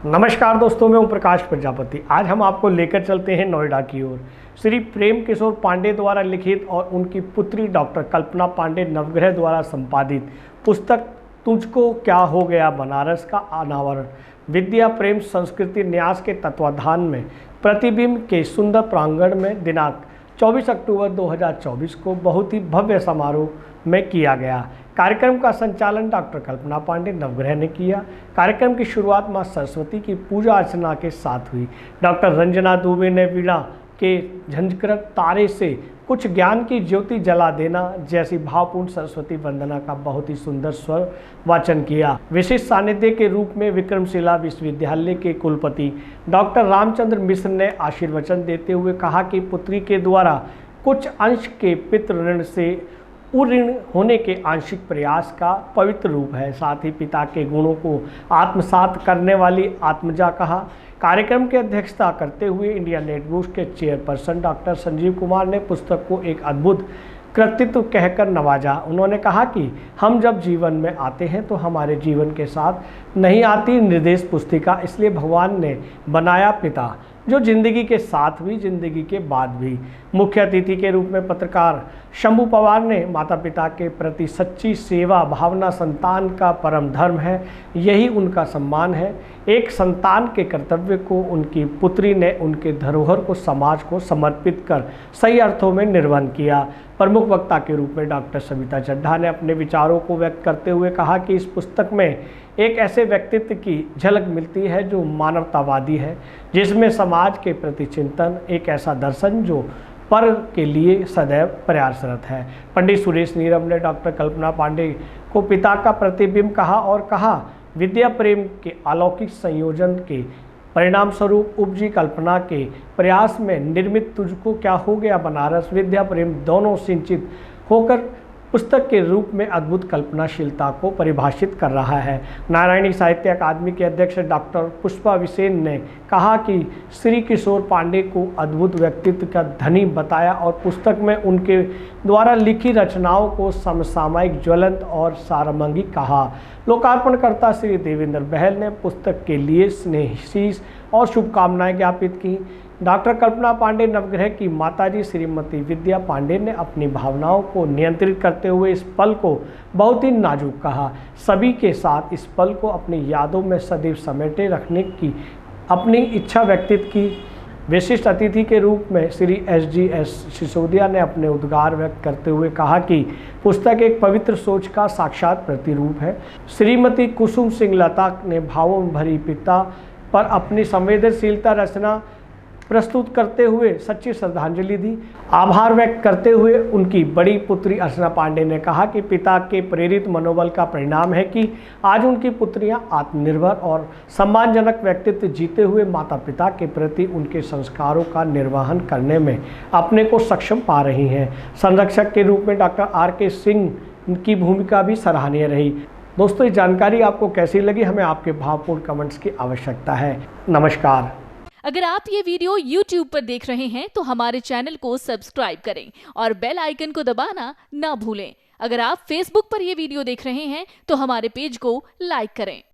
नमस्कार दोस्तों, मैं ओम प्रकाश प्रजापति। आज हम आपको लेकर चलते हैं नोएडा की ओर। श्री प्रेम किशोर पांडे द्वारा लिखित और उनकी पुत्री डॉक्टर कल्पना पांडे नवग्रह द्वारा संपादित पुस्तक तुझको क्या हो गया बनारस का अनावरण विद्या प्रेम संस्कृति न्यास के तत्वाधान में प्रतिबिंब के सुंदर प्रांगण में दिनांक 24 अक्टूबर 2024 को बहुत ही भव्य समारोह में किया गया। कार्यक्रम का संचालन डॉक्टर कल्पना पांडे नवग्रह ने किया। कार्यक्रम की शुरुआत मां सरस्वती की पूजा अर्चना के साथ हुई। डॉक्टर रंजना दुबे ने वीणा के झंझकरत तारे से कुछ ज्ञान की ज्योति जला देना जैसी भावपूर्ण सरस्वती वंदना का बहुत ही सुंदर स्वर वाचन किया। विशिष्ट सानिध्य के रूप में विक्रमशिला विश्वविद्यालय के कुलपति डॉक्टर रामचंद्र मिश्र ने आशीर्वचन देते हुए कहा कि पुत्री के द्वारा कुछ अंश के पितृ ऋण से उऋण होने के आंशिक प्रयास का पवित्र रूप है। साथ ही पिता के गुणों को आत्मसात करने वाली आत्मजा कहा। कार्यक्रम की अध्यक्षता करते हुए इंडिया नेट न्यूज के चेयरपर्सन डॉक्टर संजीव कुमार ने पुस्तक को एक अद्भुत कृतित्व कहकर नवाजा। उन्होंने कहा कि हम जब जीवन में आते हैं तो हमारे जीवन के साथ नहीं आती निर्देश पुस्तिका, इसलिए भगवान ने बनाया पिता जो जिंदगी के साथ भी जिंदगी के बाद भी। मुख्य अतिथि के रूप में पत्रकार शंभू पवार ने माता पिता के प्रति सच्ची सेवा भावना संतान का परम धर्म है, यही उनका सम्मान है। एक संतान के कर्तव्य को उनकी पुत्री ने उनके धरोहर को समाज को समर्पित कर सही अर्थों में निर्वहन किया। प्रमुख वक्ता के रूप में डॉक्टर सविता चड्ढा ने अपने विचारों को व्यक्त करते हुए कहा कि इस पुस्तक में एक ऐसे व्यक्तित्व की झलक मिलती है जो मानवतावादी है, जिसमें समाज के प्रति चिंतन, एक ऐसा दर्शन जो पर के लिए सदैव प्रयासरत है। पंडित सुरेश नीरम ने डॉक्टर कल्पना पांडे को पिता का प्रतिबिंब कहा और कहा विद्या प्रेम के अलौकिक संयोजन के परिणाम स्वरूप उपजी कल्पना के प्रयास में निर्मित तुझको क्या हो गया बनारस विद्या प्रेम दोनों सिंचित होकर पुस्तक के रूप में अद्भुत कल्पनाशीलता को परिभाषित कर रहा है। नारायणी साहित्य अकादमी के अध्यक्ष डॉक्टर पुष्पा विसेन ने कहा कि श्री किशोर पांडे को अद्भुत व्यक्तित्व का धनी बताया और पुस्तक में उनके द्वारा लिखी रचनाओं को समसामयिक ज्वलंत और सारमंगिक कहा। लोकार्पणकर्ता श्री देवेंद्र बहल ने पुस्तक के लिए स्नेहशीष और शुभकामनाएं ज्ञापित की। डॉक्टर कल्पना पांडे नवग्रह की माताजी श्रीमती विद्या पांडे ने अपनी भावनाओं को नियंत्रित करते हुए इस पल को बहुत ही नाजुक कहा। सभी के साथ इस पल को अपनी यादों में सदैव समेटे रखने की अपनी इच्छा व्यक्तित्व की। विशिष्ट अतिथि के रूप में श्री SGS सिसोदिया ने अपने उद्गार व्यक्त करते हुए कहा कि पुस्तक एक पवित्र सोच का साक्षात प्रतिरूप है। श्रीमती कुसुम सिंह लता ने भावों में भरी पिता पर अपनी संवेदनशीलता रचना प्रस्तुत करते हुए सच्ची श्रद्धांजलि दी। आभार व्यक्त करते हुए उनकी बड़ी पुत्री अर्चना पांडे ने कहा कि पिता के प्रेरित मनोबल का परिणाम है कि आज उनकी पुत्रियां आत्मनिर्भर और सम्मानजनक व्यक्तित्व जीते हुए माता पिता के प्रति उनके संस्कारों का निर्वहन करने में अपने को सक्षम पा रही हैं। संरक्षक के रूप में डॉक्टर RK सिंह की भूमिका भी सराहनीय रही। दोस्तों, ये जानकारी आपको कैसी लगी? हमें आपके भावपूर्ण कमेंट्स की आवश्यकता है। नमस्कार। अगर आप ये वीडियो YouTube पर देख रहे हैं तो हमारे चैनल को सब्सक्राइब करें और बेल आइकन को दबाना ना भूलें। अगर आप Facebook पर ये वीडियो देख रहे हैं तो हमारे पेज को लाइक करें।